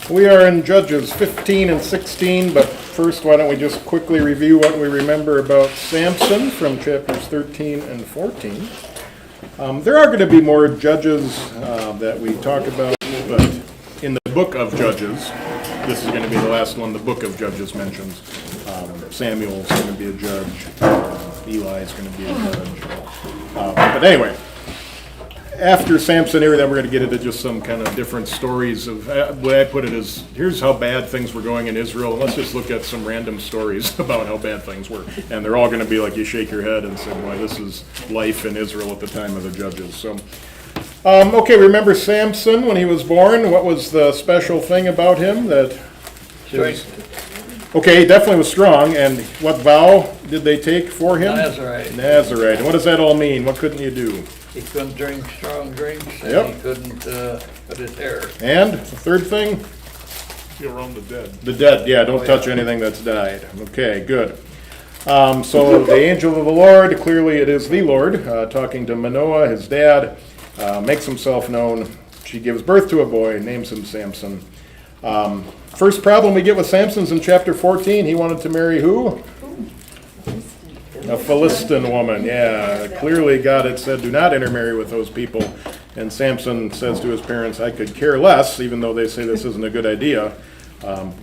We are in Judges 15 and 16, but first why don't we just quickly review what we remember about Samson from chapters 13 and 14. There are going to be more Judges that we talk about, but in the book of Judges, this is going to be the last one the book of Judges mentions. Samuel's going to be a judge, Eli is going to be a judge. But anyway, after Samson here, then we're going to get into just some kind of different stories of, the way I put it is, here's how bad things were going in Israel, and let's just look at some random stories about how bad things were. And they're all going to be like you shake your head and say, boy, this is life in Israel at the time of the Judges. So, okay, remember Samson when he was born? What was the special thing about him that... Okay, he definitely was strong, and what vow did they take for him? Nazarite. Nazarite. And what does that all mean? What couldn't you do? He couldn't drink strong drinks, and Yep. he couldn't cut his hair. And the third thing? Be around the dead. The dead, yeah, don't touch anything that's died. Okay, good. So the angel of the Lord, clearly it is the Lord, talking to Manoah, his dad, makes himself known. She gives birth to a boy, names him Samson. First problem we get with Samson's in chapter 14, he wanted to marry who? A Philistine woman, yeah. Clearly God had said, do not intermarry with those people. And Samson says to his parents, I could care less, even though they say this isn't a good idea.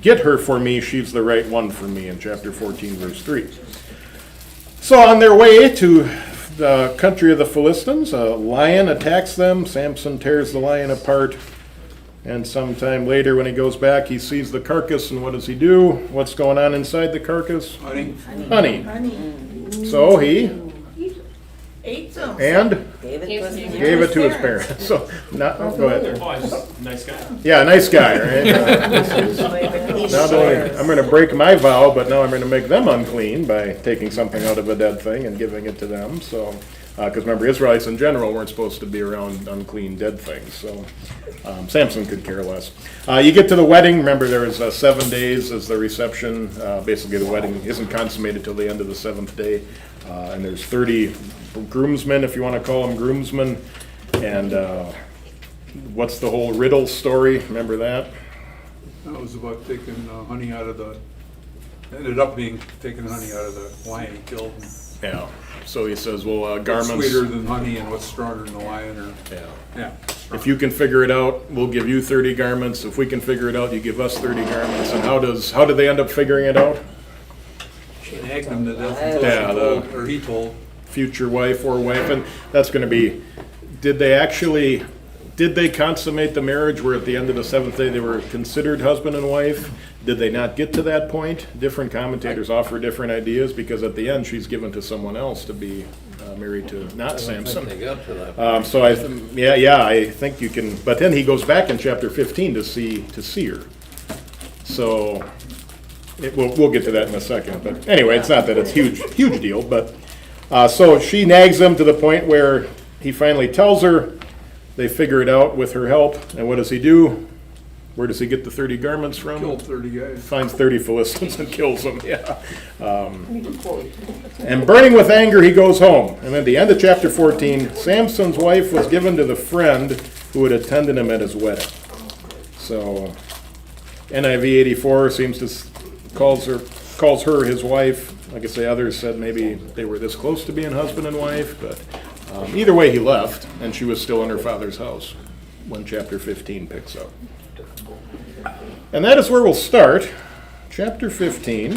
Get her for me, she's the right one for me, in chapter 14, verse 3. So on their way to the country of the Philistines, a lion attacks them. Samson tears the lion apart. And sometime later when he goes back, he sees the carcass, and what does he do? What's going on inside the carcass? Honey. Honey. So he Ate some. and Gave gave it to his parents. So, not, go ahead. Oh, he's a nice guy. Yeah, nice guy, right? Not only, I'm going to break my vow, but now I'm going to make them unclean by taking something out of a dead thing and giving it to them. So, because remember, Israelites in general weren't supposed to be around unclean dead things. So, Samson could care less. You get to the wedding. Remember, there was 7 days as the reception. Basically, the wedding isn't consummated till the end of the 7th day. And there's 30 groomsmen, if you want to call them groomsmen. And what's the whole riddle story? Remember that? That was about taking honey out of the, ended up being taking honey out of the lion he killed. Yeah. So he says, well, What's garments. sweeter than honey and what's stronger than the lion, or, Yeah. yeah. If you can figure it out, we'll give you 30 garments. If we can figure it out, you give us 30 garments. And how do they end up figuring it out? She nagged him to death until Yeah, she told, or he told. Future wife or wife, and that's going to be, did they consummate the marriage where at the end of the 7th day they were considered husband and wife? Did they not get to that point? Different commentators offer different ideas, because at the end she's given to someone else to be married to, not I Samson. think they got to that. So I think you can, but then he goes back in chapter 15 to see her. So we'll get to that in a second. But anyway, it's not that it's huge deal. But so she nags him to the point where he finally tells her. They figure it out with her help. And what does he do? Where does he get the 30 garments from? Killed 30 guys. Finds 30 Philistines and kills them. Yeah. And burning with anger, he goes home. And at the end of chapter 14, Samson's wife was given to the friend who had attended him at his wedding. So NIV 84 seems to calls her his wife. Like I say, others said maybe they were this close to being husband and wife, but either way, he left, and she was still in her father's house when chapter 15 picks up. And that is where we'll start, chapter 15,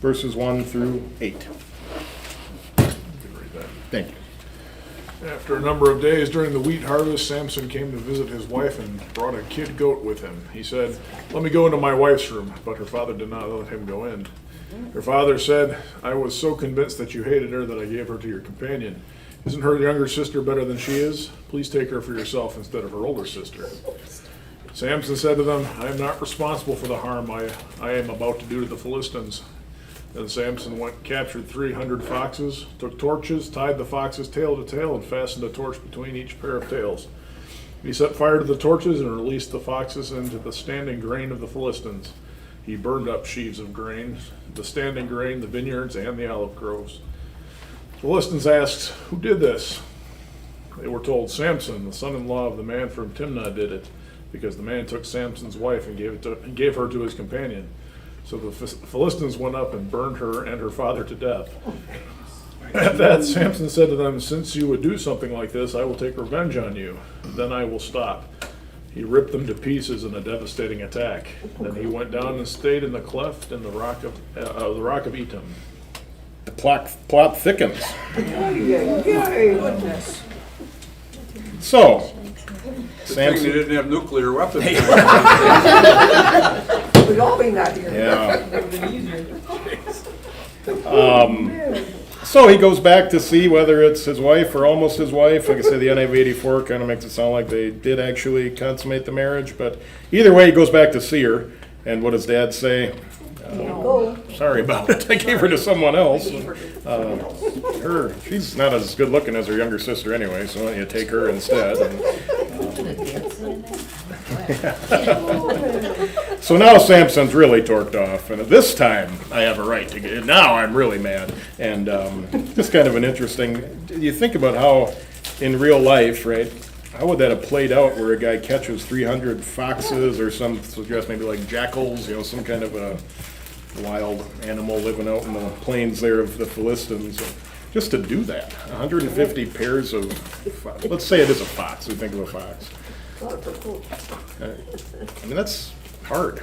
verses 1 through 8. Thank you. After a number of days during the wheat harvest, Samson came to visit his wife and brought a kid goat with him. He said, "Let me go into my wife's room," but her father did not let him go in. Her father said, "I was so convinced that you hated her that I gave her to your companion. Isn't her younger sister better than she is? Please take her for yourself instead of her older sister." Samson said to them, "I am not responsible for the harm I am about to do to the Philistines." Then Samson went and captured 300 foxes, took torches, tied the foxes tail to tail, and fastened a torch between each pair of tails. He set fire to the torches and released the foxes into the standing grain of the Philistines. He burned up sheaves of grain, the standing grain, the vineyards, and the olive groves. The Philistines asked, "Who did this?" They were told, "Samson, the son-in-law of the man from Timnah, did it." because the man took Samson's wife and gave her to his companion. So the Philistines went up and burned her and her father to death. At that, Samson said to them, "Since you would do something like this, I will take revenge on you. Then I will stop." He ripped them to pieces in a devastating attack. Then he went down and stayed in the cleft in the rock of Etam. The plot thickens. So, Good thing they Samson, didn't have nuclear weapons. We'd all be not here. yeah. So he goes back to see whether it's his wife or almost his wife. Like I said, the NIV 84 kind of makes it sound like they did actually consummate the marriage, but either way, he goes back to see her. And what does Dad say? Go. Sorry about it. I gave her to someone else. She's not as good looking as her younger sister anyway, so why don't you take her instead? So now Samson's really torqued off, and this time I have a right to get. Now I'm really mad, and just kind of an interesting. You think about how in real life, right? How would that have played out where a guy catches 300 foxes or some suggest maybe like jackals, some kind of a wild animal living out in the plains there of the Philistines. Just to do that, 150 pairs of, let's say it is a fox, we think of a fox. I mean, that's hard.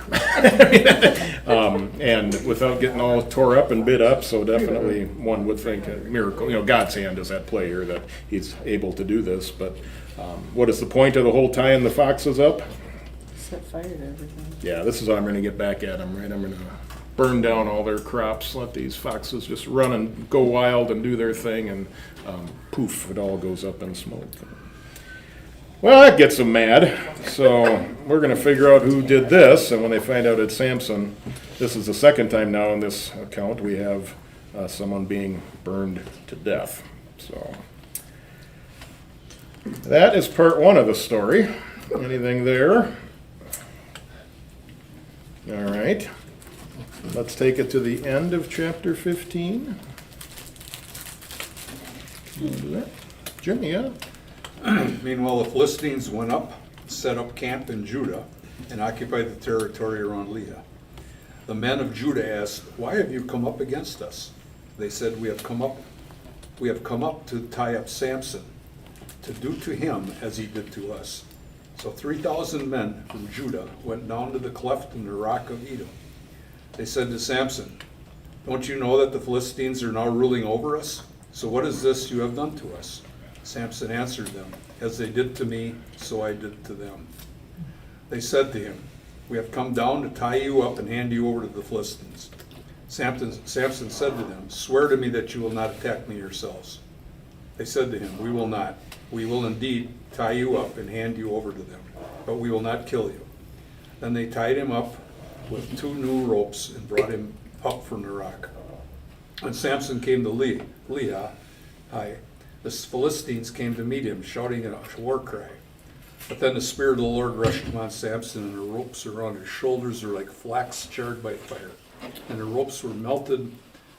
And without getting all tore up and bit up, so definitely one would think a miracle. God's hand is at play here that he's able to do this, but what is the point of the whole tying the foxes up? Set fire to everything. Yeah, this is how I'm going to get back at them, right? I'm going to burn down all their crops, let these foxes just run and go wild and do their thing, and poof, it all goes up in smoke. Well, that gets them mad, so we're going to figure out who did this, and when they find out it's Samson, this is the second time now in this account we have someone being burned to death. So that is part one of the story. Anything there? All right. Let's take it to the end of chapter 15. Can you do that? Jim, yeah? Meanwhile, the Philistines went up, set up camp in Judah, and occupied the territory around Leah. The men of Judah asked, "Why have you come up against us?" They said, We have come up to tie up Samson, to do to him as he did to us." So 3,000 men from Judah went down to the cleft in the rock of Edom. They said to Samson, "Don't you know that the Philistines are now ruling over us? So what is this you have done to us?" Samson answered them, "As they did to me, so I did to them." They said to him, "We have come down to tie you up and hand you over to the Philistines." Samson said to them, "Swear to me that you will not attack me yourselves." They said to him, "We will not. We will indeed tie you up and hand you over to them, but we will not kill you." Then they tied him up with 2 new ropes and brought him up from the rock. When Samson came to Leah, the Philistines came to meet him, shouting a war cry. But then the Spirit of the Lord rushed upon Samson, and the ropes around his shoulders were like flax charred by fire, and the ropes were melted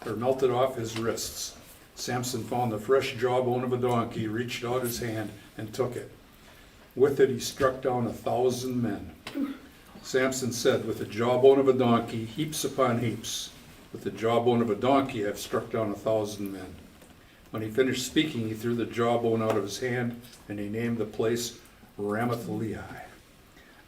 off his wrists. Samson found the fresh jawbone of a donkey, reached out his hand, and took it. With it he struck down 1,000 men. Samson said, "With the jawbone of a donkey, heaps upon heaps. With the jawbone of a donkey I have struck down 1,000 men." When he finished speaking, he threw the jawbone out of his hand, and he named the place Ramath-Lehi.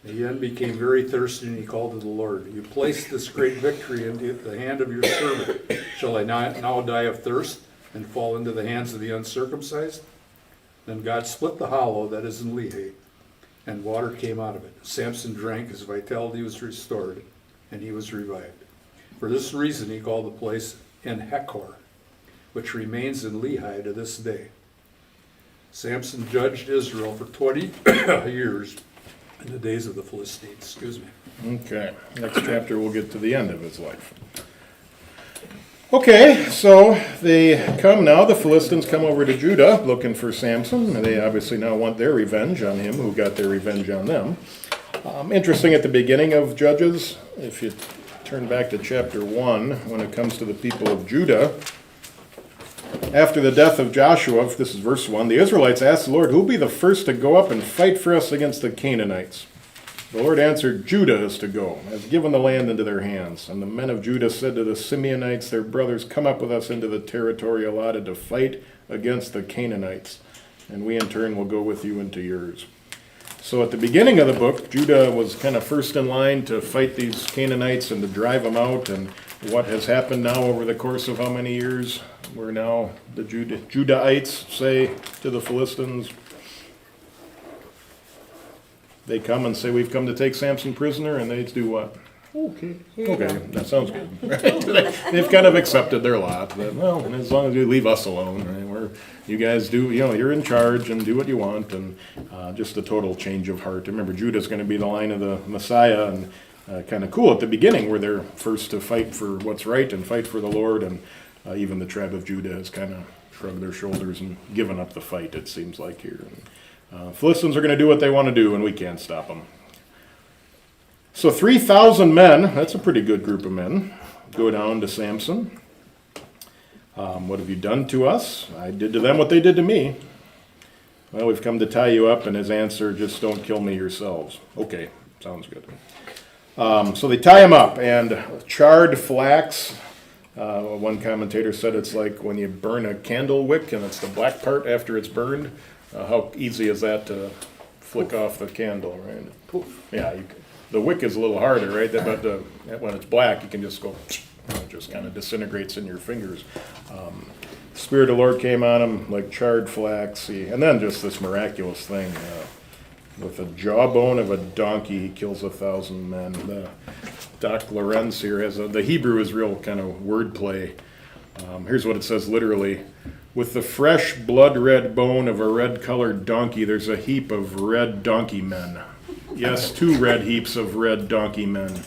He then became very thirsty, and he called to the Lord, "You placed this great victory into the hand of your servant. Shall I now die of thirst and fall into the hands of the uncircumcised?" Then God split the hollow that is in Lehi, and water came out of it. Samson drank, his vitality was restored, and he was revived. For this reason he called the place En-Hakkore, which remains in Lehi to this day. Samson judged Israel for 20 years in the days of the Philistines. Okay, next chapter we'll get to the end of his life. Okay, so they come now, the Philistines come over to Judah looking for Samson, and they obviously now want their revenge on him, who got their revenge on them. Interesting at the beginning of Judges, if you turn back to chapter 1, when it comes to the people of Judah, after the death of Joshua, this is verse 1, the Israelites asked the Lord, "Who will be the first to go up and fight for us against the Canaanites?" The Lord answered, Judah is to go. I have given the land into their hands. And the men of Judah said to the Simeonites, their brothers, come up with us into the territory allotted to fight against the Canaanites. And we in turn will go with you into yours. So at the beginning of the book, Judah was kind of first in line to fight these Canaanites and to drive them out. And what has happened now over the course of how many years? Where now the Judahites say to the Philistines, they come and say, we've come to take Samson prisoner, and they do what? Okay, that sounds good. Right? They've kind of accepted their lot. That, well, and as long as you leave us alone, right? You guys do, you're in charge and do what you want, and just a total change of heart. Remember, Judah's going to be the line of the Messiah, and kind of cool at the beginning where they're first to fight for what's right and fight for the Lord, and even the tribe of Judah has kind of shrugged their shoulders and given up the fight, it seems like here. And, Philistines are going to do what they want to do, and we can't stop them. So 3,000 men, that's a pretty good group of men, go down to Samson. What have you done to us? I did to them what they did to me. Well, we've come to tie you up, and his answer, just don't kill me yourselves. Okay, sounds good. So they tie him up, and charred flax, one commentator said it's like when you burn a candle wick, and it's the black part after it's burned. How easy is that to flick off the candle, right? Poof. Yeah, the wick is a little harder, right? But when it's black, you can just go, it just kind of disintegrates in your fingers. The Spirit of the Lord came on him like charred flax. And then just this miraculous thing. With the jawbone of a donkey, he kills 1,000 men. Doc Lorenz here has the Hebrew is real kind of wordplay. Here's what it says literally. With the fresh blood-red bone of a red-colored donkey, there's a heap of red donkey men. Yes, 2 red heaps of red donkey men.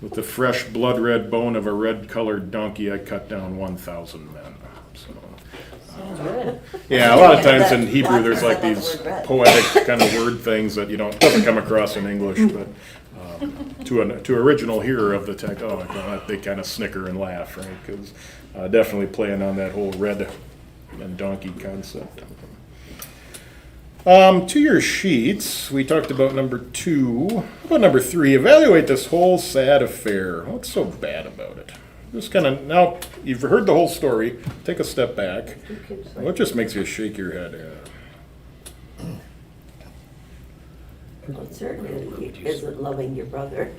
With the fresh blood-red bone of a red-colored donkey, I cut down 1,000 men. So, yeah, a lot of times in Hebrew, there's like these poetic kind of word things that doesn't come across in English, but to original hearer of the text, they kind of snicker and laugh, right? Because definitely playing on that whole red and donkey concept. To your sheets, we talked about number 2. How about number 3? Evaluate this whole sad affair. What's so bad about it? Just kind of, now you've heard the whole story, take a step back. What just makes you shake your head? Well, certainly isn't loving your brother.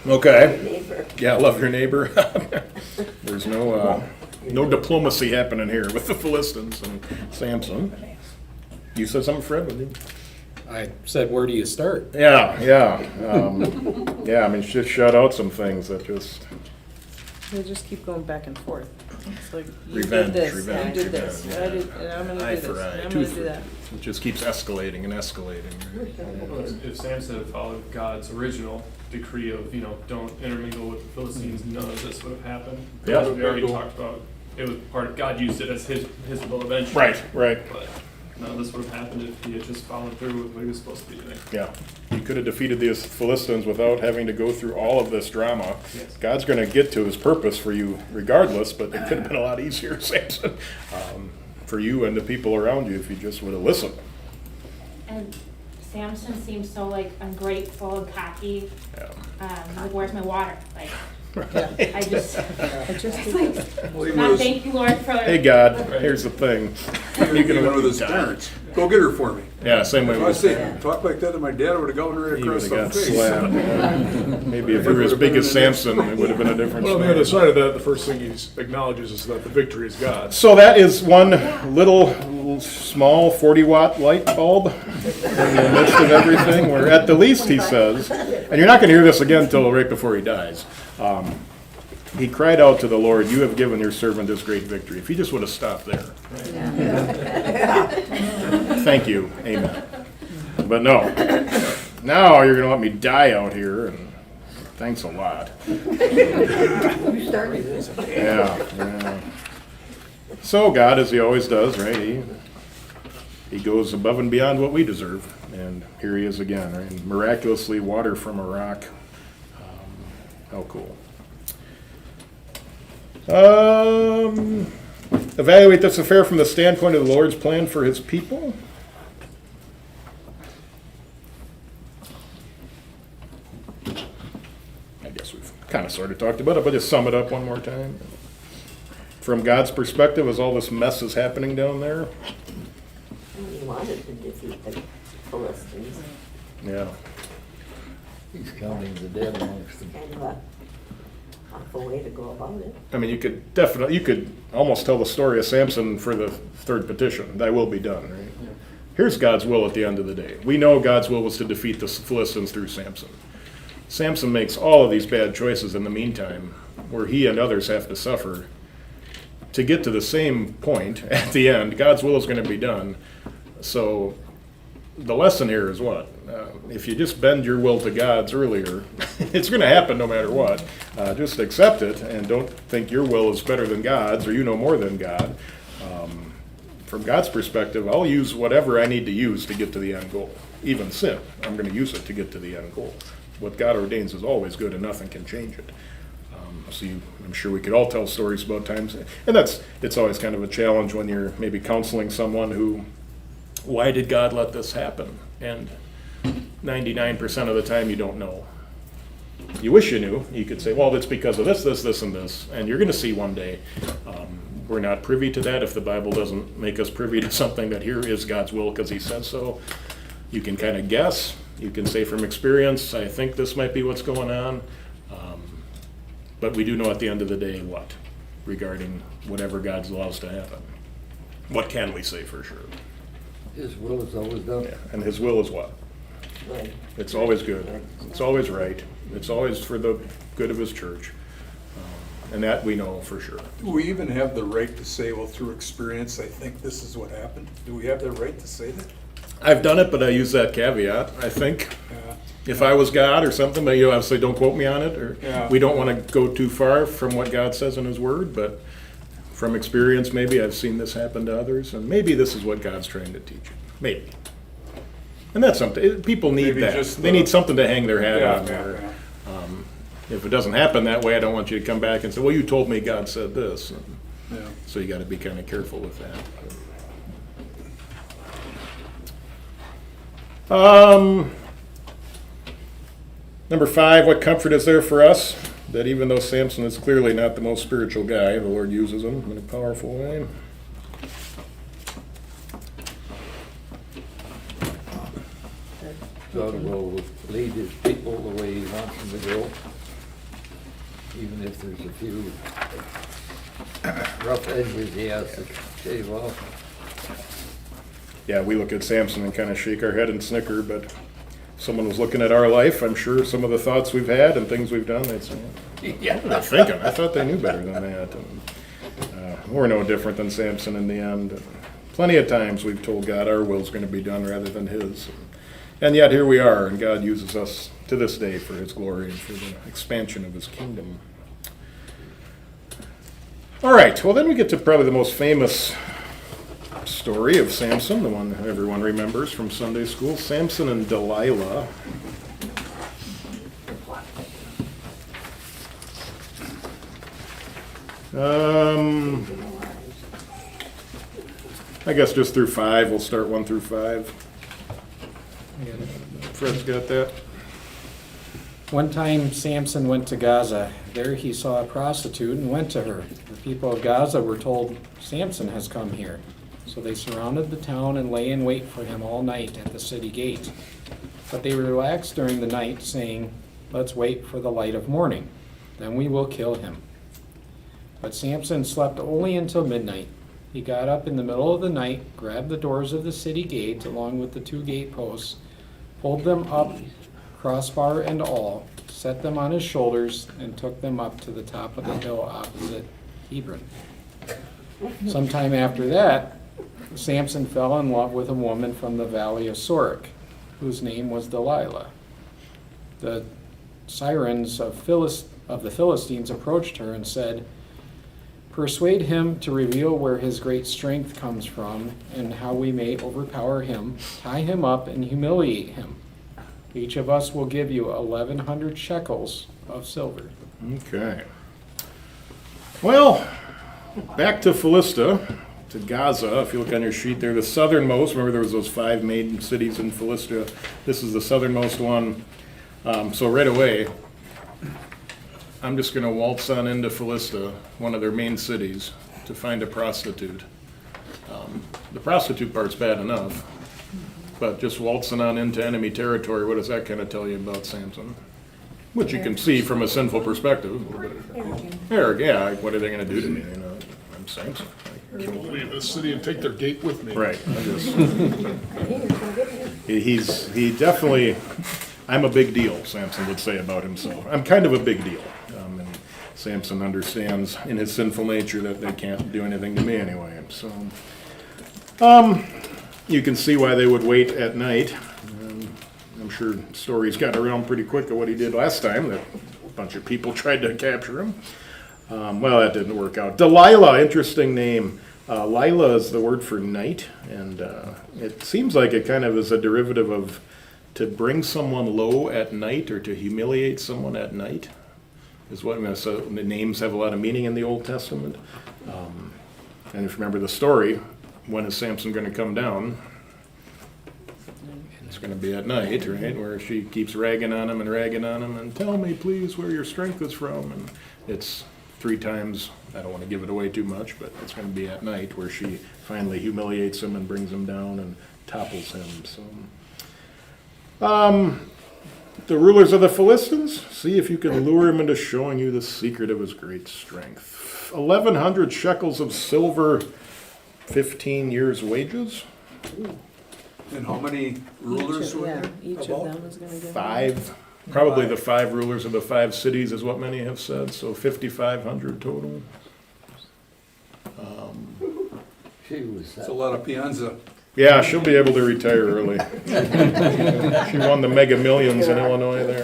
Okay. Neighbor. Yeah, love your neighbor. There's no diplomacy happening here with the Philistines and Samson. You said something, Fred? Didn't you? I said, where do you start? Yeah. I mean, just shout out some things that just They just keep going back and forth. It's like, you Revenge, did this, revenge, you did this, revenge, I did, and I'm gonna eye do for this, eye, and I'm tooth gonna do for that. tooth. It just keeps escalating and escalating. Well, if Samson had followed God's original decree of, don't intermingle with the Philistines, none of this would have happened. Yeah. As we already talked about, it was part of, God used it as his will eventually. Right. But none of this would have happened if he had just followed through with what he was supposed to be doing. Yeah. He could have defeated the Philistines without having to go through all of this drama. Yes. God's going to get to his purpose for you regardless, but it could have been a lot easier, Samson, for you and the people around you if you just would have listened. And Samson seems so ungrateful and cocky. Yeah. Where's my water? I just Well, even not with his, thank you, Lord, for. Hey, God, here's the thing. even with his parents, go get her for me. Yeah, same way If I with say, talk like that to my dad, I would've gotten right he across would have the got face. slapped. Yeah. Maybe if you were as big as Samson, it would have been a different Well, on the other story. side of that, the first thing he acknowledges is that the victory is God's. So that is one little small 40-watt light bulb in the midst of everything, where at the least he says, and you're not going to hear this again until right before he dies, he cried out to the Lord, you have given your servant this great victory. If he just would have stopped there. Thank you, amen. But no, now you're going to let me die out here, and thanks a lot. You started this. Yeah. So God, as he always does, right, he goes above and beyond what we deserve. And here he is again, right? Miraculously water from a rock. How cool. Evaluate this affair from the standpoint of the Lord's plan for his people. sort of talked about it, but just sum it up one more time. From God's perspective, as all this mess is happening down there, And he wanted to defeat the Philistines, yeah. He's counting the dead amongst them. kind of a awful way to go about it. I mean, you could almost tell the story of Samson for the third petition, thy will be done, right? Here's God's will at the end of the day. We know God's will was to defeat the Philistines through Samson. Samson makes all of these bad choices in the meantime, where he and others have to suffer. To get to the same point at the end, God's will is going to be done. So the lesson here is what? If you just bend your will to God's earlier, it's going to happen no matter what. Just accept it and don't think your will is better than God's or you know more than God. From God's perspective, I'll use whatever I need to use to get to the end goal. Even sin, I'm going to use it to get to the end goal. What God ordains is always good and nothing can change it. I'm sure we could all tell stories about times, and it's always kind of a challenge when you're maybe counseling someone who, why did God let this happen? And 99% of the time you don't know. You wish you knew. You could say, well, it's because of this, this, this, and this, and you're going to see one day. We're not privy to that if the Bible doesn't make us privy to something that here is God's will because he says so. You can kind of guess. You can say from experience, I think this might be what's going on. But we do know at the end of the day what? Regarding whatever God allows to happen. What can we say for sure? His will is always done. Yeah. And his will is what? Good. It's always good. It's always right. It's always for the good of his church. And that we know for sure. Do we even have the right to say, well, through experience, I think this is what happened? Do we have the right to say that? I've done it, but I use that caveat, I think. Yeah. If I was God or something, but obviously don't quote me on it, or Yeah. we don't want to go too far from what God says in his word, but from experience, maybe I've seen this happen to others, and maybe this is what God's trying to teach you. Maybe. And that's something, people need Maybe that. just They the- need something to hang their hat Yeah, on there. yeah. If it doesn't happen that way, I don't want you to come back and say, well, you told me God said this. And Yeah. so you got to be kind of careful with that. Number 5, what comfort is there for us? That even though Samson is clearly not the most spiritual guy, the Lord uses him in a powerful way. God will lead his people the way he wants them to go. Even if there's a few rough edges he has to shave off. Yeah, we look at Samson and kind of shake our head and snicker, but if someone was looking at our life, I'm sure some of the thoughts we've had and things we've done, they'd say, what were they thinking? I thought they knew better than that. And, we're no different than Samson in the end. Plenty of times we've told God our will's going to be done rather than his. And yet here we are, and God uses us to this day for his glory and for the expansion of his kingdom. All right, well then we get to probably the most famous story of Samson, the one everyone remembers from Sunday school, Samson and Delilah. I guess just through 5, we'll start 1 through 5. Fred's got that. One time Samson went to Gaza. There he saw a prostitute and went to her. The people of Gaza were told, Samson has come here. So they surrounded the town and lay in wait for him all night at the city gate. But they relaxed during the night, saying, let's wait for the light of morning. Then we will kill him. But Samson slept only until midnight. He got up in the middle of the night, grabbed the doors of the city gate along with the 2 gate posts, pulled them up, crossbar and all, set them on his shoulders, and took them up to the top of the hill opposite Hebron. Sometime after that, Samson fell in love with a woman from the valley of Sorek, whose name was Delilah. The sirens of the Philistines approached her and said, persuade him to reveal where his great strength comes from and how we may overpower him, tie him up, and humiliate him. Each of us will give you 1,100 shekels of silver. Okay. Well, back to Philistia, to Gaza. If you look on your sheet there, the southernmost, remember there was those 5 main cities in Philistia. This is the southernmost one. So right away, I'm just gonna waltz on into Philista, one of their main cities, to find a prostitute. The prostitute part's bad enough, but just waltzing on into enemy territory, what does that kind of tell you about Samson? Which you can see from a sinful perspective. Eric, yeah, like, what are they gonna do to me, you know? I'm Samson. I will leave this city and take their gate with me. Right, he definitely, I'm a big deal, Samson would say about himself. I'm kind of a big deal. And Samson understands in his sinful nature that they can't do anything to me anyway, so. You can see why they would wait at night. I'm sure stories got around pretty quick of what he did last time, that a bunch of people tried to capture him. Well, that didn't work out. Delilah, interesting name. Lila is the word for night, and it seems like it kind of is a derivative of to bring someone low at night or to humiliate someone at night. Is what, so the names have a lot of meaning in the Old Testament. And if you remember the story, when is Samson going to come down? It's going to be at night, right, where she keeps ragging on him, and tell me, please, where your strength is from. And it's 3 times, I don't want to give it away too much, but it's going to be at night where she finally humiliates him and brings him down and topples him. So, the rulers of the Philistines, see if you can lure him into showing you the secret of his great strength. 1,100 shekels of silver, 15 years' wages. And how many rulers were there? Each of About? them is gonna get. 5, probably the 5 rulers of the 5 cities is what many have said, so 5,500 total. She was, It's a lot of Pienza. Yeah, she'll be able to retire early. She won the Mega Millions in Illinois there.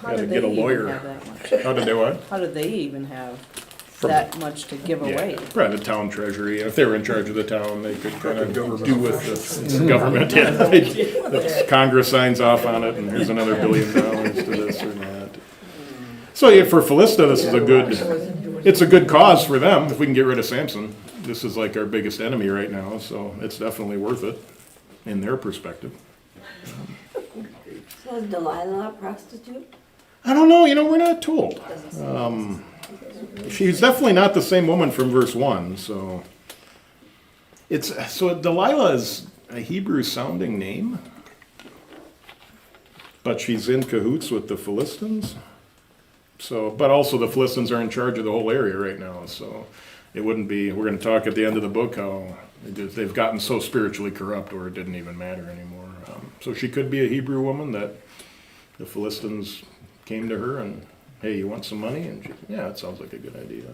How Gotta did get a they even lawyer. have that much? How did they what? How did they even have From- that much to give away? Yeah, probably the town treasury. If they were in charge of the town, they could kind of do with the government. Yeah, the Congress signs off on it, and here's another $1 billion to this or that. So yeah, for Philista, this is it's a good cause for them if we can get rid of Samson. This is like our biggest enemy right now, so it's definitely worth it in their perspective. So is Delilah a prostitute? I don't know. We're not told. She's definitely not the same woman from verse 1, so Delilah is a Hebrew sounding name, but she's in cahoots with the Philistines. So, but also the Philistines are in charge of the whole area right now, so it wouldn't be, we're going to talk at the end of the book how they've gotten so spiritually corrupt where it didn't even matter anymore. So she could be a Hebrew woman that the Philistines came to her and, hey, you want some money? And she said, yeah, it sounds like a good idea.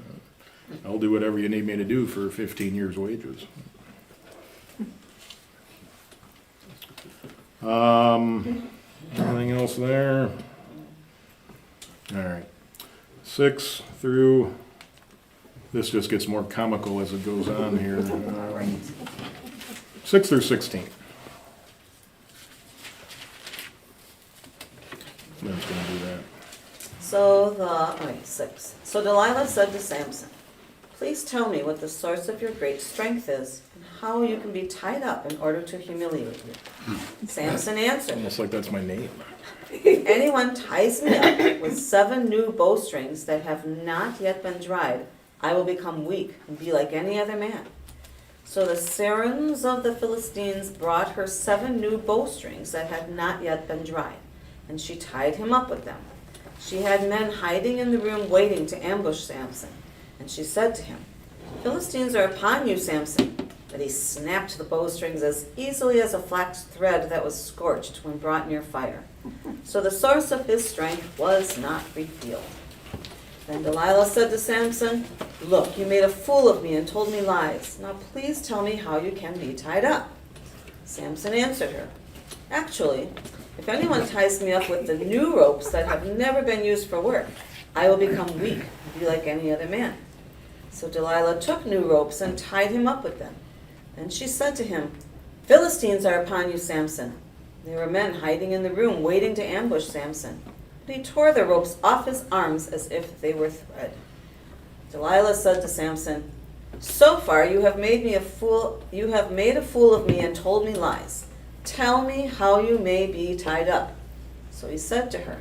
I'll do whatever you need me to do for 15 years' wages. Anything else there? All right. 6 through, this just gets more comical as it goes on here. 6 through 16. I'm just going to do that. So 6. So Delilah said to Samson, "Please tell me what the source of your great strength is, and how you can be tied up in order to humiliate you." Samson answered, Almost like that's my name. "If anyone ties me up with 7 new bowstrings that have not yet been dried, I will become weak and be like any other man." So the servants of the Philistines brought her 7 new bowstrings that had not yet been dried, and she tied him up with them. She had men hiding in the room waiting to ambush Samson. And she said to him, "Philistines are upon you, Samson." But he snapped the bowstrings as easily as a flax thread that was scorched when brought near fire. So the source of his strength was not revealed. Then Delilah said to Samson, "Look, you made a fool of me and told me lies. Now please tell me how you can be tied up." Samson answered her, "Actually, if anyone ties me up with the new ropes that have never been used for work, I will become weak and be like any other man." So Delilah took new ropes and tied him up with them. Then she said to him, "Philistines are upon you, Samson." There were men hiding in the room waiting to ambush Samson. But he tore the ropes off his arms as if they were thread. Delilah said to Samson, "So far you have made a fool of me and told me lies. Tell me how you may be tied up." So he said to her,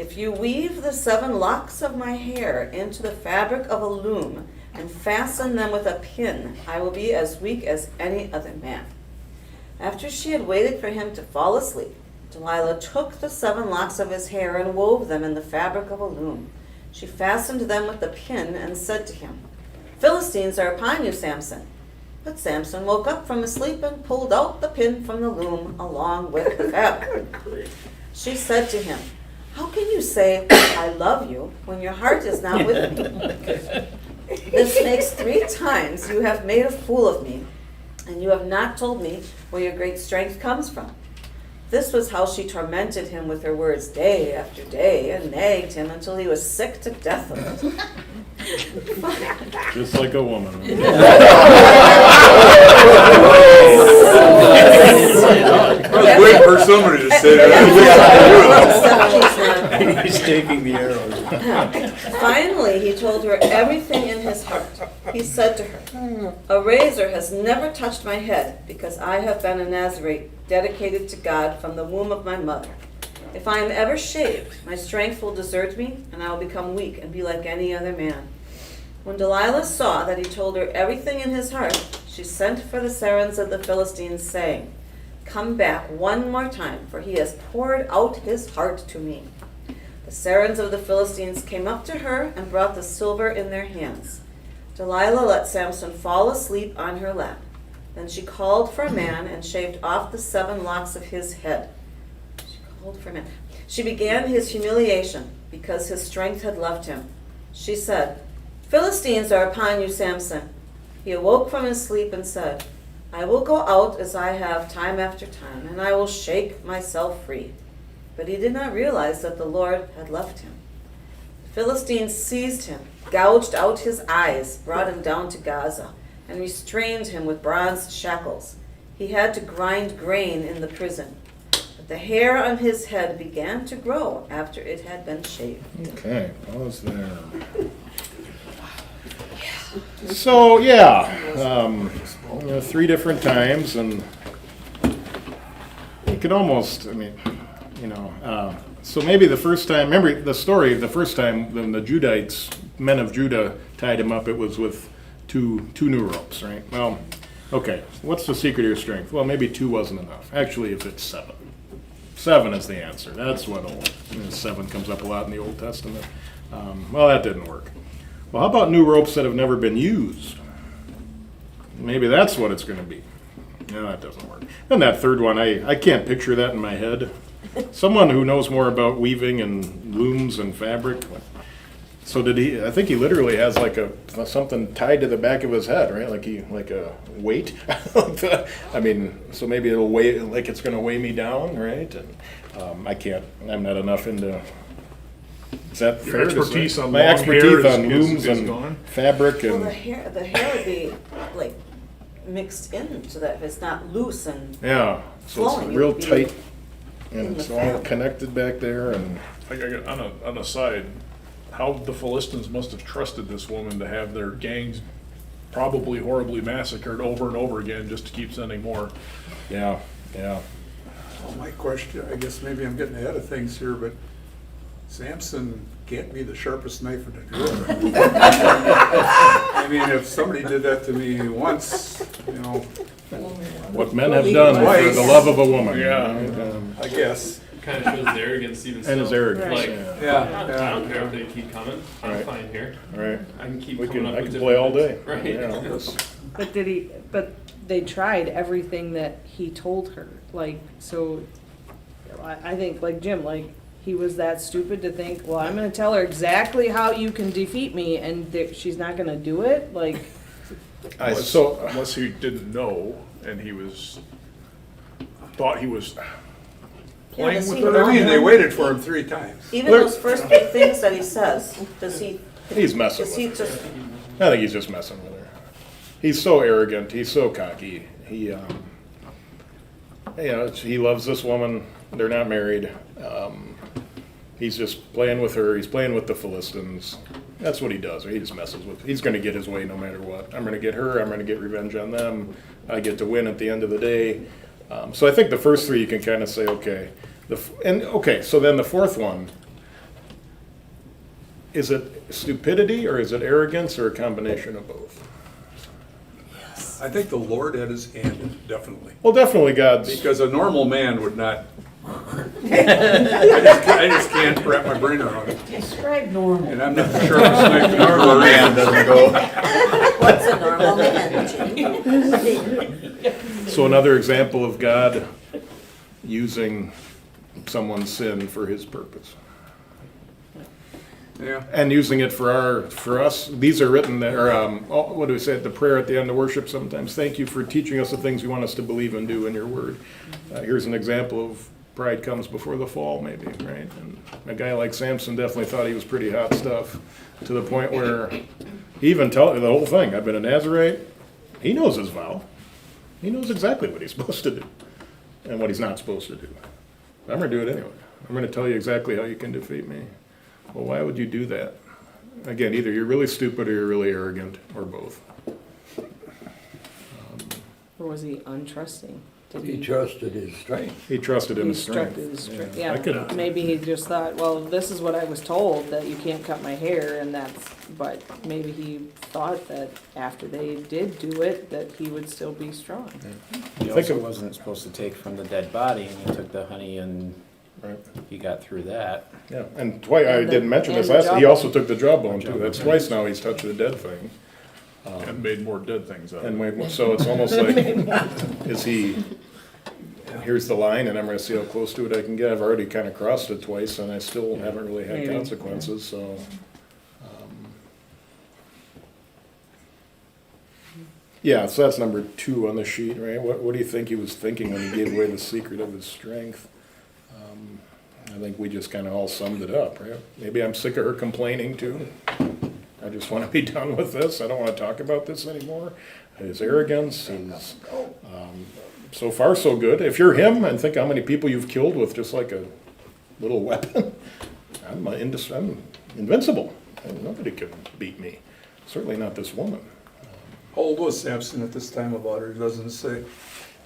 If you weave the 7 locks of my hair into the fabric of a loom and fasten them with a pin, I will be as weak as any other man. After she had waited for him to fall asleep, Delilah took the 7 locks of his hair and wove them in the fabric of a loom. She fastened them with the pin and said to him, Philistines are upon you, Samson. But Samson woke up from his sleep and pulled out the pin from the loom along with the fabric. She said to him, how can you say, I love you, when your heart is not with me? This makes 3 times you have made a fool of me, and you have not told me where your great strength comes from. This was how she tormented him with her words day after day, and nagged him until he was sick to death of it. Just like a woman. I was waiting for somebody to say that. He's taking the arrows. Finally, he told her everything in his heart. He said to her, a razor has never touched my head, because I have been a Nazarite dedicated to God from the womb of my mother. If I am ever shaved, my strength will desert me, and I will become weak and be like any other man. When Delilah saw that he told her everything in his heart, she sent for the Sarons of the Philistines, saying, come back one more time, for he has poured out his heart to me. The Sarons of the Philistines came up to her and brought the silver in their hands. Delilah let Samson fall asleep on her lap. Then she called for a man and shaved off the 7 locks of his head. She began his humiliation because his strength had left him. She said, Philistines are upon you, Samson. He awoke from his sleep and said, I will go out as I have time after time, and I will shake myself free. But he did not realize that the Lord had left him. The Philistines seized him, gouged out his eyes, brought him down to Gaza, and restrained him with bronze shackles. He had to grind grain in the prison. But the hair on his head began to grow after it had been shaved. Okay, pause there. So, yeah, 3 different times, and you could almost, so maybe the first time, remember the story of the first time when the Judites, men of Judah, tied him up, it was with two new ropes, right? Well, okay, what's the secret of your strength? Well, maybe 2 wasn't enough. Actually, if it's 7. 7 is the answer. That's what 7 comes up a lot in the Old Testament. Well, that didn't work. Well, how about new ropes that have never been used? Maybe that's what it's going to be. No, that doesn't work. And that third one, I can't picture that in my head. Someone who knows more about weaving and looms and fabric. So did he? I think he literally has like something tied to the back of his head, right? Like a weight. So maybe it'll weigh, like it's going to weigh me down, right? And I can't. I'm not enough into. Is that Your fair to say? expertise on My long expertise hair on is looms and gone? fabric Well, and the hair would be like mixed in so that it's not loose and yeah, so it's flowing. It real would be tight in and the it's all fabric. connected back there and On a side, how the Philistines must have trusted this woman to have their gangs probably horribly massacred over and over again just to keep sending more. yeah. Well, my question, I guess maybe I'm getting ahead of things here, but Samson can't be the sharpest knife in the drawer. I mean, if somebody did that to me once, What men have done for the love of a woman. Yeah. right? I guess. Kind of shows the arrogance even still. And his arrogance, Like, yeah. I don't care if they keep coming. I'm Right. fine here. Right. I can keep I coming up with can different play all day. things. Right. Yeah. But they tried everything that he told her, so I think, like Jim, he was that stupid to think, well, I'm gonna tell her exactly how you can defeat me, and she's not gonna do it, Unless he didn't know and thought he was playing does with he her. know? I mean, they waited for him 3 times. Even those first 3 things that he says, He's messing is he with her. just, I think he's just messing with her. He's so arrogant. He's so cocky. He loves this woman. They're not married. He's just playing with her. He's playing with the Philistines. That's what he does. He just messes with. He's going to get his way no matter what. I'm going to get her. I'm going to get revenge on them. I get to win at the end of the day. So I think the first 3 you can kind of say, okay. So then the fourth one, is it stupidity or is it arrogance or a combination of both? I think the Lord had his hand in it, definitely. Well, definitely God's, Because a normal man would not. I just can't wrap my brain around it. Describe normal. And I'm not sure if it's like the normal man doesn't go. What's a normal man? so another example of God using someone's sin for his purpose. Yeah. And using it for us. These are written there, what do we say at the prayer at the end of worship sometimes? Thank you for teaching us the things you want us to believe and do in your word. Here's an example of pride comes before the fall, maybe, right? And a guy like Samson definitely thought he was pretty hot stuff, to the point where he even tell the whole thing. I've been a Nazarite. He knows his vow. He knows exactly what he's supposed to do and what he's not supposed to do. I'm going to do it anyway. I'm going to tell you exactly how you can defeat me. Well, why would you do that? Again, either you're really stupid or you're really arrogant, or both. Or was he untrusting? Did He trusted his strength. He trusted in He his strength. trusted his strength, I could- yeah. Maybe he just thought, well, this is what I was told, that you can't cut my hair, and that's, but maybe he thought that after they did do it, that he would still be strong. He Think also of- wasn't supposed to take from the dead body, and he took the honey and Right. he got through that. Yeah, and twice, I And the- didn't mention this and the last, he jawbone. also took the jawbone too. That's twice now he's touched the dead thing. And made more dead things out of it. And wait, so it's almost like, is he, here's the line and I'm gonna see how close to it I can get. I've already kind of crossed it twice and I still haven't really had Maybe. consequences, so. Yeah, so that's number 2 on the sheet, right? What do you think he was thinking when he gave away the secret of his strength? I think we just kind of all summed it up, right? Maybe I'm sick of her complaining too. I just want to be done with this. I don't want to talk about this anymore. His arrogance, his, so far so good. If you're him and think how many people you've killed with just like a little weapon, I'm invincible. And nobody can beat me. Certainly not this woman. How old was Samson at this time about her? It doesn't say.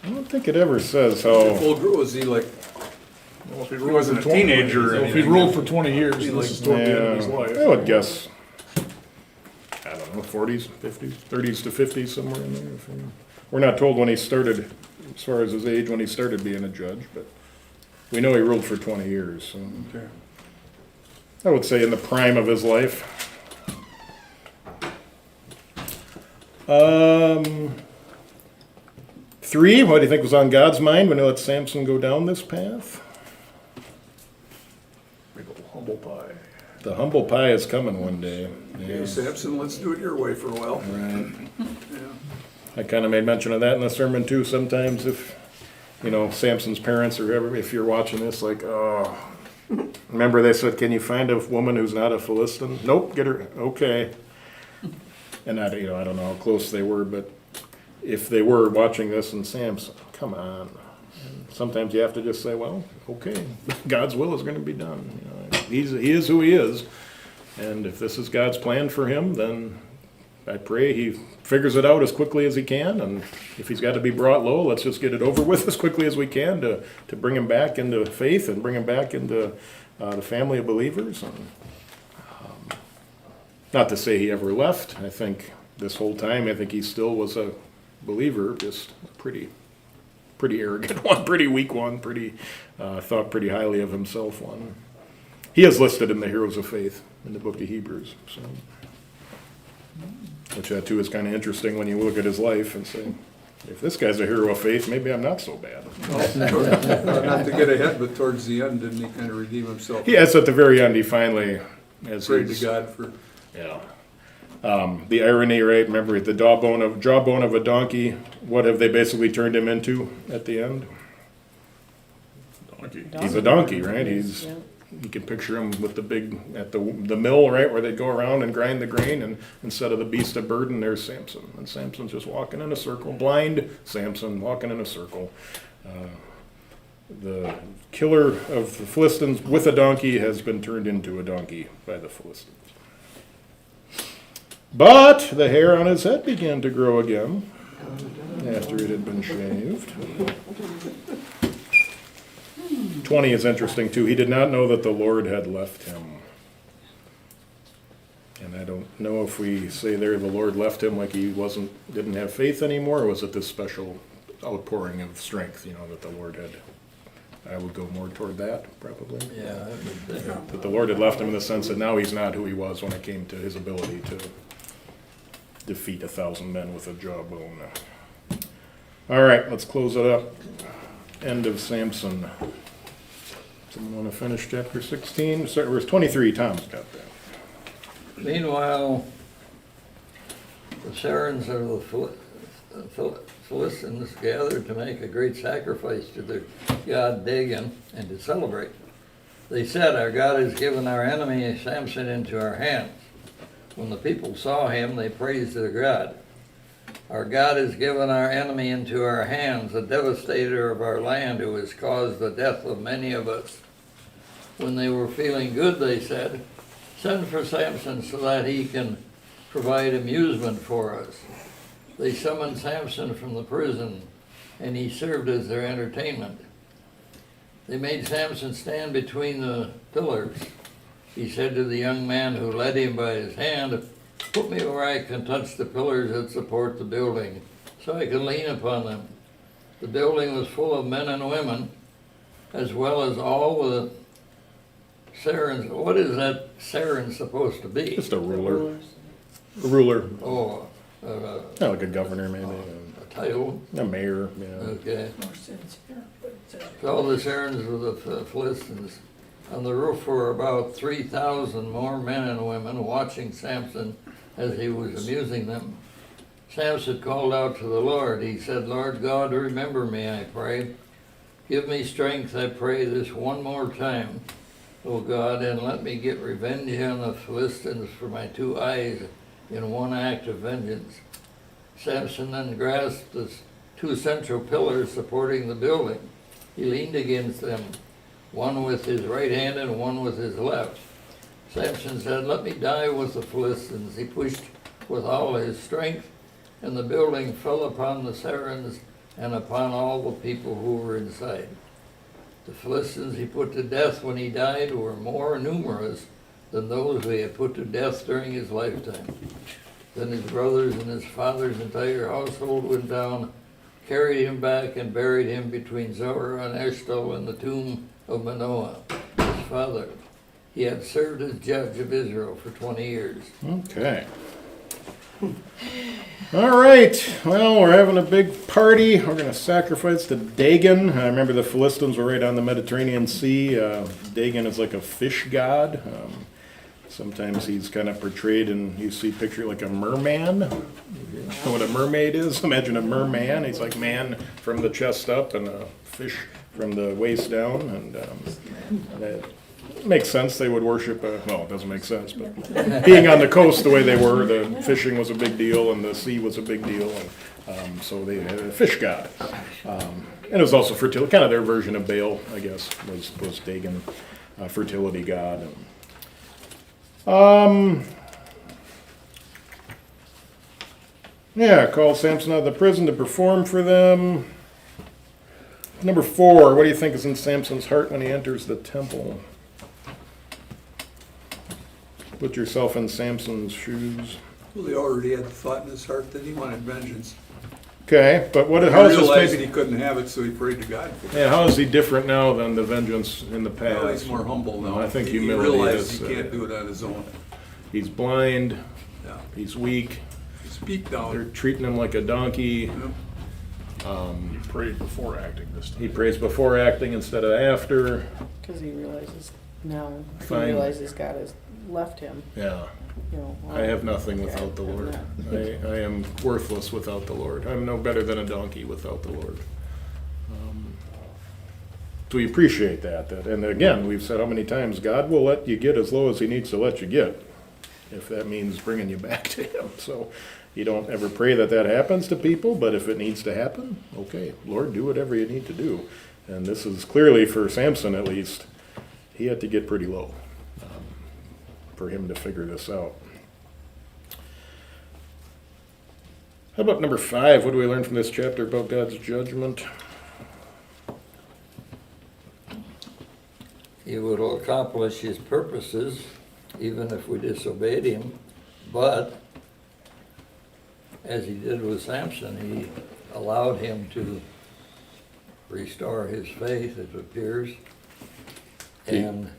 I don't think it ever says How how. full grew was he like? Well, if he He wasn't a ruled for 20 teenager or If he anything. ruled for 20 years, He this is toward the end of his Yeah, life. I would guess, I don't know, 40s, 50s, 30s to 50s, somewhere in there. We're not told when he started, as far as his age, when he started being a judge, but we know he ruled for 20 years, so. Okay. I would say in the prime of his life. 3, what do you think was on God's mind when he let Samson go down this path? Big old humble pie. The humble pie is coming one day. Okay, Samson, let's do it your way for a while. Right. Yeah. I kind of made mention of that in the sermon too. Sometimes if, Samson's parents or whoever, if you're watching this, like, oh, remember they said, can you find a woman who's not a Philistine? Nope, get her, okay. And I don't know how close they were, but if they were watching this and Samson, come on. And sometimes you have to just say, well, okay, God's will is going to be done. He is who he is. And if this is God's plan for him, then I pray he figures it out as quickly as he can, and if he's got to be brought low, let's just get it over with as quickly as we can to bring him back into faith and bring him back into the family of believers. And, not to say he ever left. I think this whole time, I think he still was a believer, just a pretty arrogant one, pretty weak one, thought pretty highly of himself one. He is listed in the Heroes of Faith in the book of Hebrews, so. Which that too is kind of interesting when you look at his life and say, if this guy's a hero of faith, maybe I'm not so bad. Not to get ahead, but towards the end, didn't he kind of redeem himself? Yes, at the very end, he finally, as Prayed to he's, God for. yeah. The irony, right? Remember the jawbone of a donkey. What have they basically turned him into at the end? Donkey. He's a donkey, right? Yeah. You can picture him with at the mill, right, where they go around and grind the grain, and instead of the beast of burden, there's Samson. And Samson's just walking in a circle, blind Samson walking in a circle. The killer of the Philistines with a donkey has been turned into a donkey by the Philistines. But the hair on his head began to grow again after it had been shaved. 20 is interesting too. He did not know that the Lord had left him. And I don't know if we say there the Lord left him like he didn't have faith anymore, or was it this special outpouring of strength, that the Lord had? I would go more toward that, probably. Yeah, that would be. That the Lord had left him in the sense that now he's not who he was when it came to his ability to defeat 1,000 men with a jawbone. All right, let's close it up. End of Samson. Someone want to finish chapter 16? Sorry, verse 23, Tom's got that. Meanwhile, the Sarans of the Philistines gathered to make a great sacrifice to their god Dagon and to celebrate. They said, "Our God has given our enemy Samson into our hands." When the people saw him, they praised their God. "Our God has given our enemy into our hands, a devastator of our land who has caused the death of many of us." When they were feeling good, they said, "Send for Samson so that he can provide amusement for us." They summoned Samson from the prison, and he served as their entertainment. They made Samson stand between the pillars. He said to the young man who led him by his hand, "Put me where I can touch the pillars that support the building, so I can lean upon them." The building was full of men and women, as well as all the Sarans. What is that Saran supposed to be? Just a ruler. A ruler. Oh, Like a governor, maybe. a title. A mayor, yeah. Okay. So the Sarans of the Philistines. On the roof were about 3,000 more men and women watching Samson as he was amusing them. Samson called out to the Lord. He said, "Lord God, remember me, I pray. Give me strength, I pray, this one more time, O God, and let me get revenge on the Philistines for my 2 eyes in one act of vengeance." Samson then grasped the 2 central pillars supporting the building. He leaned against them, one with his right hand and one with his left. Samson said, "Let me die with the Philistines." He pushed with all his strength, and the building fell upon the Sarans and upon all the people who were inside. The Philistines he put to death when he died were more numerous than those he had put to death during his lifetime. Then his brothers and his father's entire household went down, carried him back, and buried him between Zorah and Eshtaol in the tomb of Manoah, his father. He had served as judge of Israel for 20 years. Okay. All right, well, we're having a big party. We're going to sacrifice to Dagon. I remember the Philistines were right on the Mediterranean Sea. Dagon is like a fish god. Sometimes he's kind of portrayed, and you see a picture like a merman. You know what a mermaid is? Imagine a merman. He's like man from the chest up and a fish from the waist down. And that makes sense. They would worship, well, it doesn't make sense, but being on the coast the way they were, the fishing was a big deal and the sea was a big deal. And so they had a fish god. And it was also fertility, kind of their version of Baal, I guess, was Dagon, fertility god. Yeah, called Samson out of the prison to perform for them. Number 4, what do you think is in Samson's heart when he enters the temple? Put yourself in Samson's shoes. Well, he already had the thought in his heart that he wanted vengeance. Okay, but He how does realized this he make, couldn't have it, so he prayed to God for it. yeah, how is he different now than the vengeance in the past? Well, he's more humble now. I think He humility realized is, he can't do it on his own. he's blind, Yeah. he's weak, Speak they're down. treating him like a donkey. He prayed before acting this time. He prays before acting instead of after. Because he realizes now, he Fine. realizes God has left him, Yeah. you know. I have nothing without the I'm Lord. not. I am worthless without the Lord. I'm no better than a donkey without the Lord. So we appreciate that. And again, we've said how many times, God will let you get as low as he needs to let you get, if that means bringing you back to him. So you don't ever pray that that happens to people, but if it needs to happen, okay, Lord, do whatever you need to do. And this is clearly, for Samson at least, he had to get pretty low for him to figure this out. How about number 5? What do we learn from this chapter about God's judgment? He would accomplish his purposes, even if we disobeyed him. But, as he did with Samson, he allowed him to restore his faith, it appears, and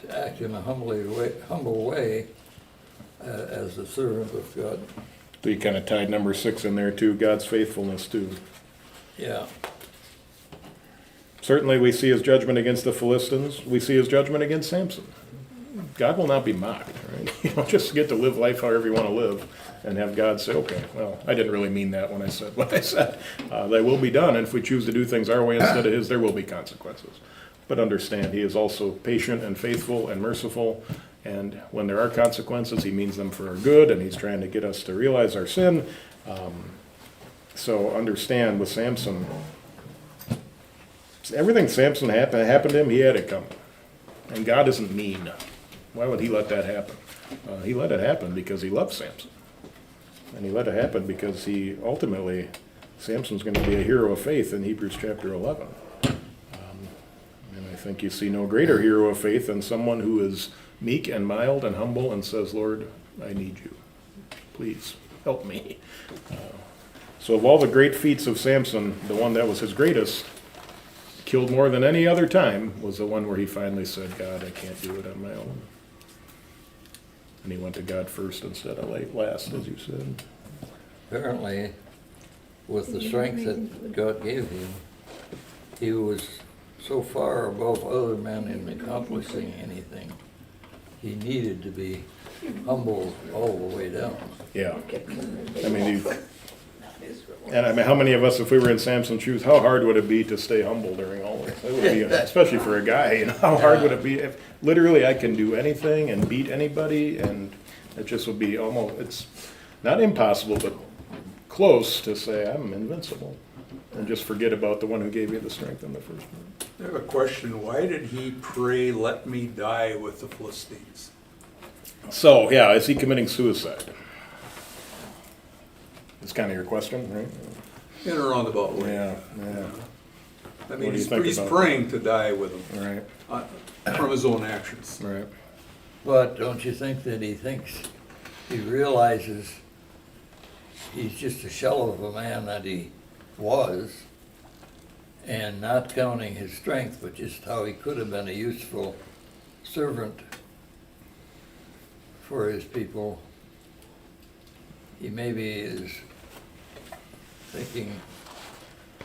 to act in a humble way as a servant of God. So you kind of tied number 6 in there too, God's faithfulness too. Yeah. Certainly we see his judgment against the Philistines. We see his judgment against Samson. God will not be mocked, right? You don't just get to live life however you want to live and have God say, okay, well, I didn't really mean that when I said what I said. They will be done, and if we choose to do things our way instead of his, there will be consequences. But understand, he is also patient and faithful and merciful, and when there are consequences, he means them for our good, and he's trying to get us to realize our sin. So understand with Samson, everything Samson happened to him, he had it coming. And God isn't mean. Why would he let that happen? He let it happen because he loved Samson. And he let it happen because he ultimately, Samson's going to be a hero of faith in Hebrews chapter 11. And I think you see no greater hero of faith than someone who is meek and mild and humble and says, Lord, I need you. Please help me. So of all the great feats of Samson, the one that was his greatest, killed more than any other time, was the one where he finally said, God, I can't do it on my own. And he went to God first instead of last, as you said. Apparently, with the strength that God gave him, he was so far above other men in accomplishing anything. He needed to be humble all the way down. Yeah. I mean, how many of us, if we were in Samson's shoes, how hard would it be to stay humble during all this? It would be, especially for a guy, you know, how hard would it be if literally I can do anything and beat anybody, and it just would be almost, it's not impossible, but close to say I'm invincible and just forget about the one who gave you the strength in the first place. I have a question. Why did he pray, let me die with the Philistines? So, yeah, is he committing suicide? That's kind of your question, right? In a roundabout way. Yeah. I What mean, do you think he's about praying to die with them Right, from his own actions. right. But don't you think that he realizes he's just a shell of a man that he was, and not counting his strength, but just how he could have been a useful servant for his people. He maybe is thinking,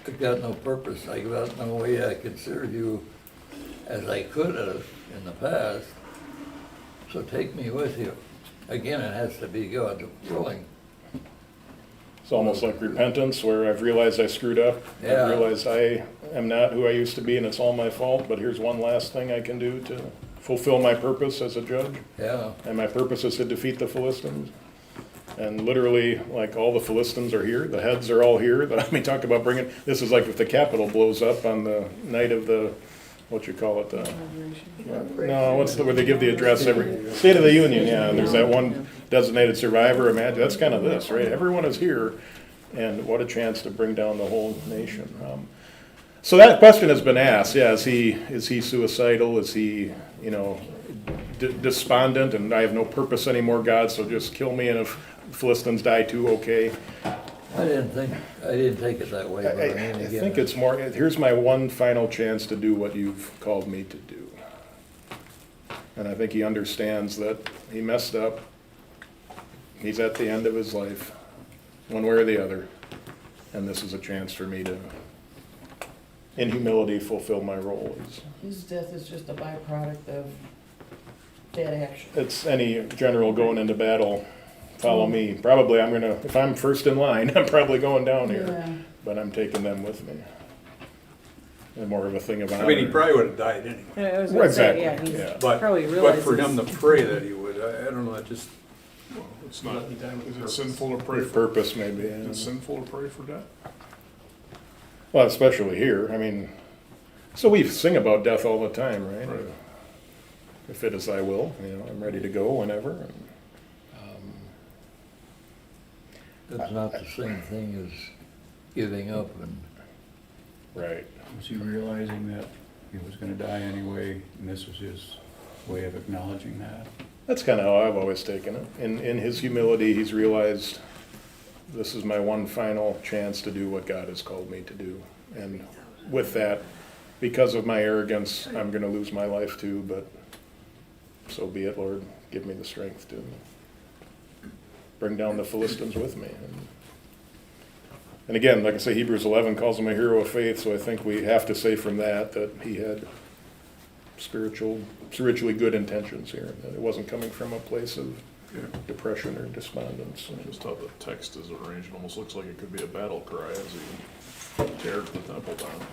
I've got no purpose, I've got no way I could serve you as I could have in the past, so take me with you. Again, it has to be God willing. It's almost like repentance, where I've realized I screwed up. Yeah. I've realized I am not who I used to be, and it's all my fault, but here's one last thing I can do to fulfill my purpose as a judge. Yeah, And my purpose is to defeat the Philistines. And literally, like, all the Philistines are here, the heads are all here. I mean, talk about bringing, this is like if the Capitol blows up on the night of the, what you call it, no, where they give the address every, State of the Union, yeah, and there's that one designated survivor, imagine, that's kind of this, right? Everyone is here, and what a chance to bring down the whole nation. So that question has been asked, yeah, is he suicidal, is he, you know, despondent, and I have no purpose anymore, God, so just kill me, and if Philistines die too, okay. I didn't take it that way, but I mean, I again. think it's more, here's my one final chance to do what you've called me to do. And I think he understands that he messed up. He's at the end of his life, one way or the other. And this is a chance for me to, in humility, fulfill my role. His death is just a byproduct of bad action. It's any general going into battle, follow me. Probably I'm gonna, if I'm first in line, I'm probably going down here. Yeah. But I'm taking them with me. And more of a thing of honor. I mean, he probably would have died anyway. Yeah, I was gonna say, Exactly, yeah, yeah. he But probably for him realizes. to pray that he would, I don't know, it just, It's not, Let me die with is it purpose. sinful to pray With for, purpose, maybe. Yeah. is it sinful to pray for death? Well, especially here, I mean, so we sing about death all the time, right? Right. If it is thy will, you know, I'm ready to go whenever. And, It's not the same thing as giving up and, right. Was he realizing that he was gonna die anyway, and this was his way of acknowledging that? That's kind of how I've always taken it. In his humility, he's realized this is my one final chance to do what God has called me to do. And with that, because of my arrogance, I'm going to lose my life too, but so be it, Lord. Give me the strength to bring down the Philistines with me. And again, like I say, Hebrews 11 calls him a hero of faith, so I think we have to say from that he had spiritually good intentions here, that it wasn't coming from a place of depression or despondence. Just how the text is arranged, it almost looks like it could be a battle cry as he tears the temple down.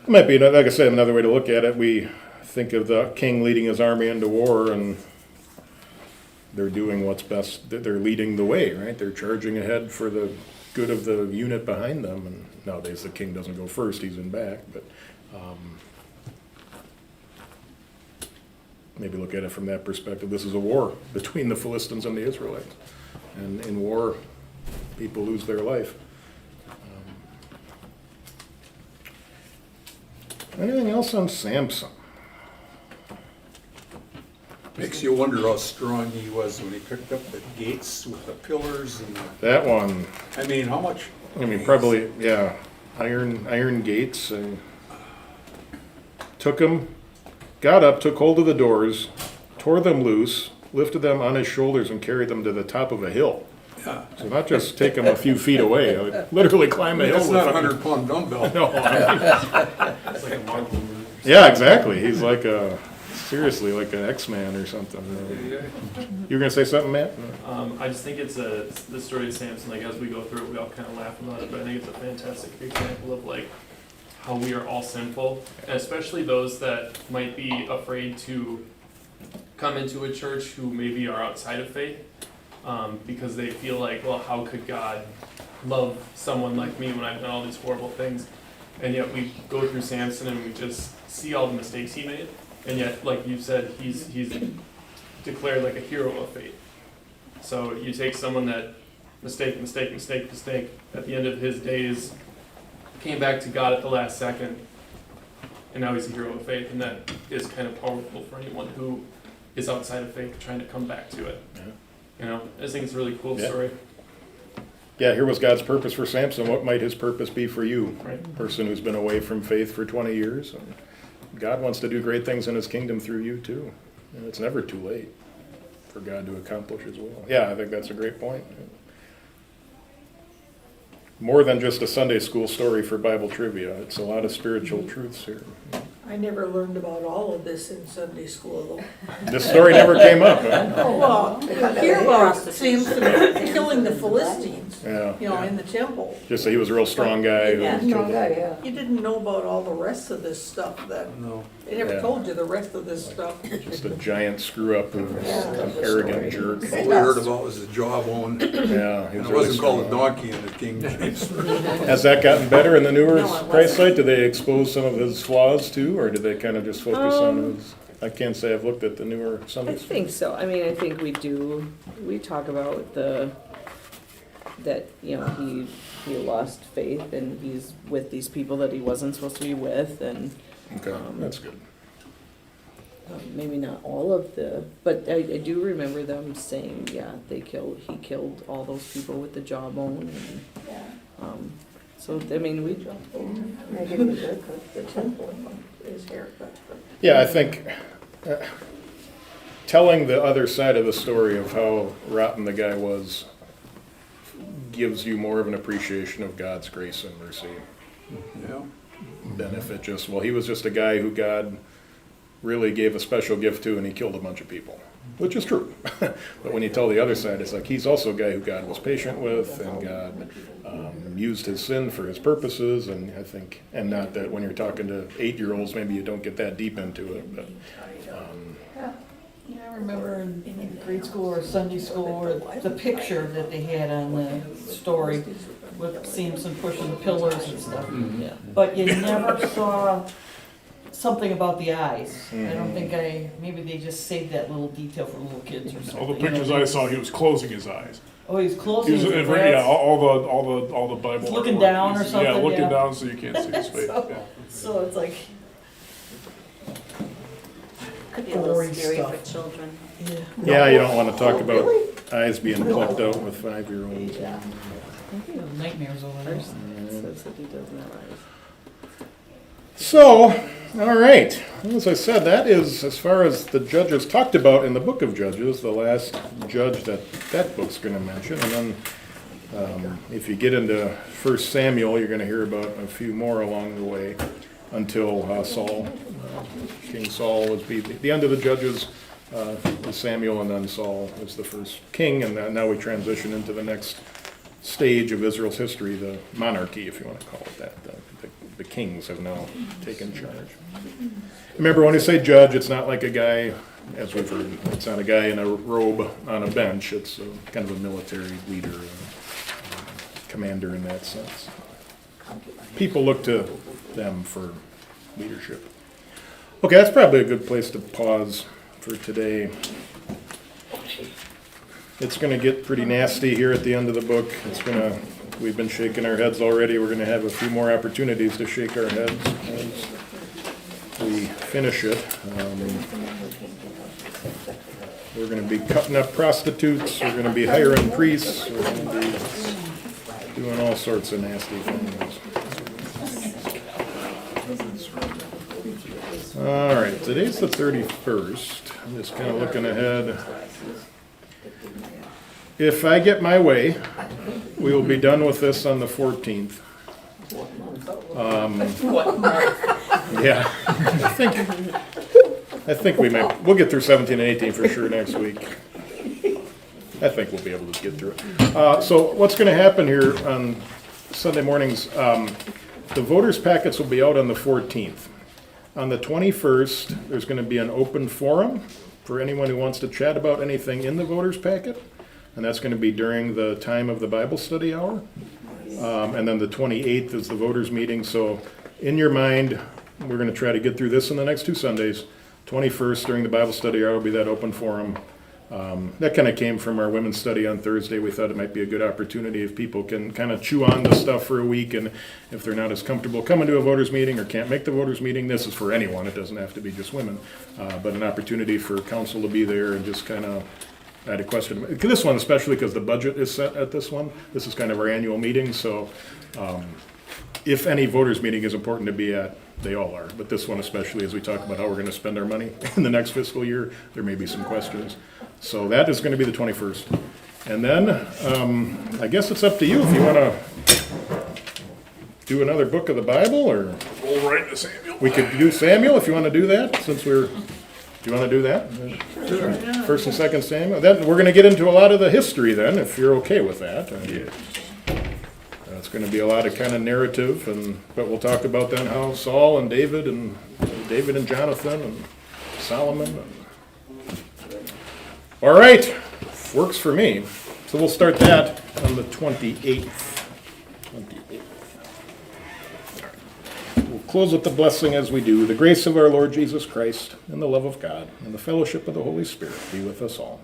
It might be, like I said, another way to look at it. We think of the king leading his army into war, and they're doing what's best. They're leading the way, right? They're charging ahead for the good of the unit behind them. And nowadays the king doesn't go first, he's in back. But maybe look at it from that perspective. This is a war between the Philistines and the Israelites. And in war, people lose their life. Anything else on Samson? Makes you wonder how strong he was when he picked up the gates with the pillars and That one, I mean, how much? probably, yeah, iron gates. Took him, got up, took hold of the doors, tore them loose, lifted them on his shoulders and carried them to the top of a hill. Yeah. So not just take them a few feet away, literally climb a hill. It's with not a them. 100-pound dumbbell. No, It's like a marble move. yeah, exactly. He's like seriously like an X-Man or something. You were gonna say something, Matt? I just think it's the story of Samson, like as we go through it, we all kind of laugh about it, but I think it's a fantastic example of like how we are all sinful, and especially those that might be afraid to come into a church who maybe are outside of faith, because they feel like, well, how could God love someone like me when I've done all these horrible things? And yet we go through Samson and we just see all the mistakes he made, and yet, like you said, he's declared like a hero of faith. So you take someone that mistake, at the end of his days, came back to God at the last second, and now he's a hero of faith, and that is kind of powerful for anyone who is outside of faith trying to come back to it. Yeah. You know, I just think it's a really cool Yeah. story. Yeah, here was God's purpose for Samson. What might his purpose be for you? Right. Person who's been away from faith for 20 years. God wants to do great things in his kingdom through you too. And it's never too late for God to accomplish his will. Yeah, I think that's a great point. More than just a Sunday school story for Bible trivia. It's a lot of spiritual truths here. I never learned about all of this in Sunday school, though. This story never came up, huh? Well, you hear about Samson killing the Philistines, Yeah. you know, in the temple. Just that he was a real strong guy. who Yeah. killed them. You didn't know about all the rest of this stuff that, No. they never Yeah. told you the rest of this stuff. Just a giant screw up who was an arrogant jerk. All we heard about was the jawbone, Yeah, he and was it really wasn't called a strong. donkey in the King James. Has that gotten better in the newer No, it wasn't. Christ site? Do they expose some of his flaws too, or do they kind of just focus on his? I can't say I've looked at the newer I Sunday. think so. I mean, I think we talk about that, you know, he lost faith and he's with these people that he wasn't supposed to be with, and Okay, that's good. maybe not all of but I do remember them saying, yeah, he killed all those people with the jawbone, and, so, I mean, The temple is haircut. Yeah, I think telling the other side of the story of how rotten the guy was gives you more of an appreciation of God's grace and mercy. Yeah. Benefit just, well, he was just a guy who God really gave a special gift to, and he killed a bunch of people, which is true. But when you tell the other side, it's like he's also a guy who God was patient with, and God used his sin for his purposes, and I think, and not that when you're talking to 8-year-olds, maybe you don't get that deep into it, but Yeah, I remember in grade school or Sunday school, or the picture that they had on the story with Samson pushing the pillars and stuff. yeah. But you never saw something about the eyes. I don't think maybe they just saved that little detail for little kids or something. All the pictures I saw, he was closing his eyes. Oh, he's He closing was, his yeah, eyes. all the Bible. He's looking artwork. down or Yeah, something, looking yeah. down so you can't see his face. Yeah. So it's like, be a little gory scary stuff. for children. Yeah, you don't wanna talk about eyes being plucked out with 5-year-olds. Nightmares over there. Says that he doesn't have eyes. So, all right, as I said, that is, as far as the judges talked about in the book of Judges, the last judge that book's gonna mention. And then, if you get into 1 Samuel, you're gonna hear about a few more along the way until Saul, King Saul was the end of the judges, was Samuel, and then Saul was the first king, and now we transition into the next stage of Israel's history, the monarchy, if you want to call it that. The kings have now taken charge. Remember, when you say judge, it's not like a guy, as we've heard, it's not a guy in a robe on a bench. It's kind of a military leader, commander in that sense. People look to them for leadership. Okay, that's probably a good place to pause for today. It's going to get pretty nasty here at the end of the book. We've been shaking our heads already. We're going to have a few more opportunities to shake our heads as we finish it. We're going to be cutting up prostitutes. We're going to be hiring priests. We're going to be doing all sorts of nasty things. All right, today's the 31st. I'm just kind of looking ahead. If I get my way, we will be done with this on the 14th. Yeah, I think we'll get through 17 and 18 for sure next week. I think we'll be able to get through it. So what's going to happen here on Sunday mornings, the voters' packets will be out on the 14th. On the 21st, there's going to be an open forum for anyone who wants to chat about anything in the voters' packet. And that's going to be during the time of the Bible study hour. And then the 28th is the voters' meeting. So in your mind, we're going to try to get through this in the next 2 Sundays. 21st during the Bible study hour will be that open forum. That kind of came from our women's study on Thursday. We thought it might be a good opportunity if people can kind of chew on the stuff for a week, and if they're not as comfortable coming to a voters meeting or can't make the voters meeting, this is for anyone. It doesn't have to be just women, but an opportunity for council to be there and just kind of. I had a question. This one especially because the budget is set at this one. This is kind of our annual meeting, so if any voters meeting is important to be at, they all are. But this one especially, as we talk about how we're going to spend our money in the next fiscal year, there may be some questions. So that is going to be the 21st. And then I guess it's up to you if you want to do another book of the Bible, or Roll right into Samuel. we could do Samuel if you want to do that, since we're. Do you want to do that? Sure. 1st and 2nd Samuel. Then we're going to get into a lot of the history then, if you're okay with that. It's going to be a lot of kind of narrative, but we'll talk about then how Saul and David and Jonathan and Solomon. All right, works for me. So we'll start that on the 28th. We'll close with the blessing as we do. The grace of our Lord Jesus Christ and the love of God and the fellowship of the Holy Spirit be with us all.